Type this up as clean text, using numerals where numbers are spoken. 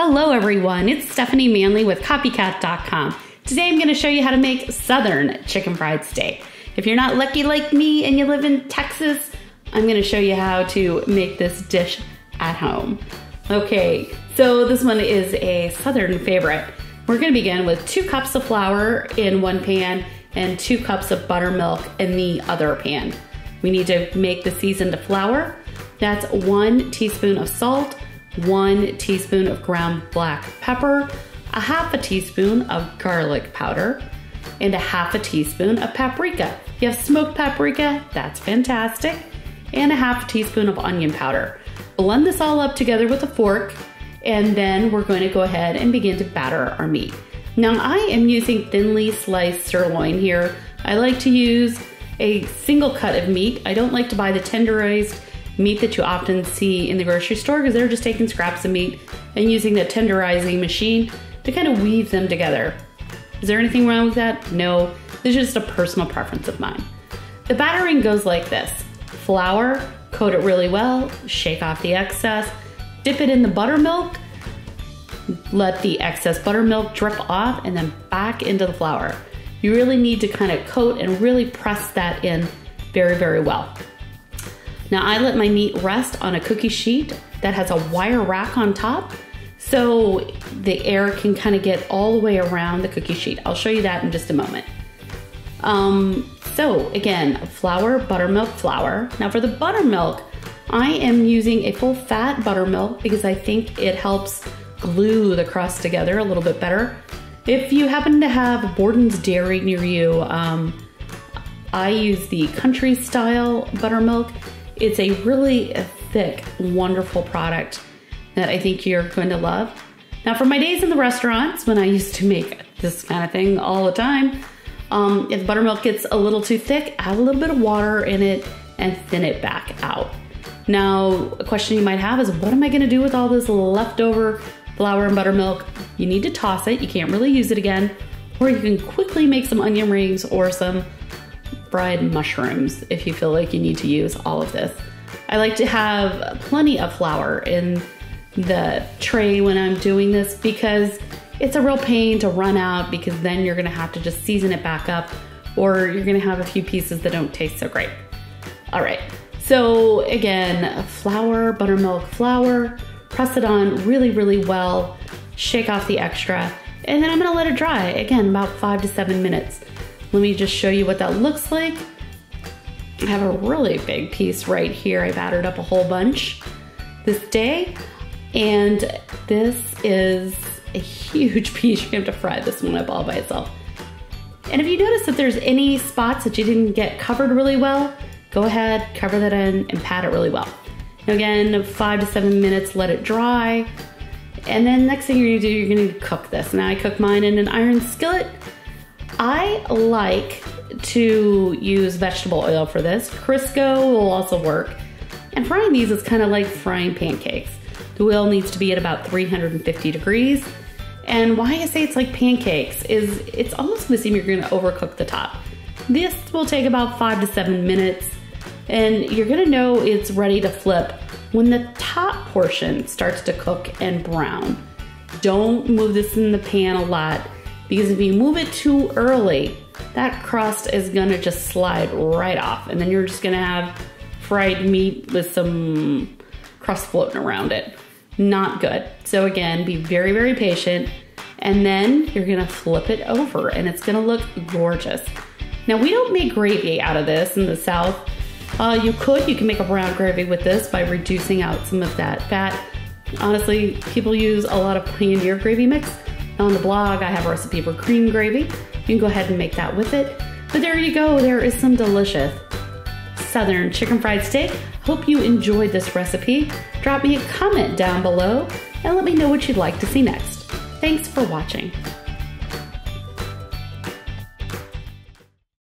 Hello everyone, it's Stephanie Manley with Copycat.com. Today I'm going to show you how to make Southern chicken fried steak. If you're not lucky like me and you live in Texas, I'm going to show you how to make this dish at home. Okay, so this one is a Southern favorite. We're going to begin with 2 cups of flour in one pan and 2 cups of buttermilk in the other pan. We need to make the seasoned flour. That's 1 teaspoon of salt, 1 teaspoon of ground black pepper, a half a teaspoon of garlic powder, and a half a teaspoon of paprika. If you have smoked paprika, that's fantastic, and a half a teaspoon of onion powder. Blend this all up together with a fork, and then we're going to go ahead and begin to batter our meat. Now I am using thinly sliced sirloin here. I like to use a single cut of meat. I don't like to buy the tenderized meat that you often see in the grocery store because they're just taking scraps of meat and using the tenderizing machine to kind of weave them together. Is there anything wrong with that? No, it's just a personal preference of mine. The battering goes like this. Flour, coat it really well, shake off the excess, dip it in the buttermilk, let the excess buttermilk drip off, and then back into the flour. You really need to kind of coat and really press that in very, very well. Now I let my meat rest on a cookie sheet that has a wire rack on top so the air can kind of get all the way around the cookie sheet. I'll show you that in just a moment. So again, flour, buttermilk, flour. Now for the buttermilk, I am using a full fat buttermilk because I think it helps glue the crust together a little bit better. If you happen to have Borden's Dairy near you, I use the country style buttermilk. It's a really thick, wonderful product that I think you're going to love. Now for my days in the restaurants, when I used to make this kind of thing all the time, if buttermilk gets a little too thick, add a little bit of water in it and thin it back out. Now, a question you might have is, what am I gonna do with all this leftover flour and buttermilk? You need to toss it, you can't really use it again, or you can quickly make some onion rings or some fried mushrooms if you feel like you need to use all of this. I like to have plenty of flour in the tray when I'm doing this because it's a real pain to run out, because then you're gonna have to just season it back up, or you're gonna have a few pieces that don't taste so great. All right, so again, flour, buttermilk, flour, press it on really, really well, shake off the extra, and then I'm gonna let it dry, again, about 5 to 7 minutes. Let me just show you what that looks like. I have a really big piece right here. I battered up a whole bunch this day, and this is a huge piece. You're gonna have to fry this one up all by itself. And if you notice that there's any spots that you didn't get covered really well, go ahead, cover that in and pat it really well. Now again, 5 to 7 minutes, let it dry. And then next thing you're gonna do, you're gonna cook this. Now I cook mine in an iron skillet. I like to use vegetable oil for this. Crisco will also work. And frying these is kind of like frying pancakes. The oil needs to be at about 350 degrees. And why I say it's like pancakes is it's almost gonna seem you're gonna overcook the top. This will take about 5 to 7 minutes, and you're gonna know it's ready to flip when the top portion starts to cook and brown. Don't move this in the pan a lot, because if you move it too early, that crust is gonna just slide right off, and then you're just gonna have fried meat with some crust floating around it. Not good. So again, be very, very patient, and then you're gonna flip it over and it's gonna look gorgeous. Now we don't make gravy out of this in the South. You can make a brown gravy with this by reducing out some of that fat. Honestly, people use a lot of Pioneer gravy mix. On the blog, I have a recipe for cream gravy. You can go ahead and make that with it. But there you go, there is some delicious Southern chicken fried steak. Hope you enjoyed this recipe. Drop me a comment down below and let me know what you'd like to see next. Thanks for watching.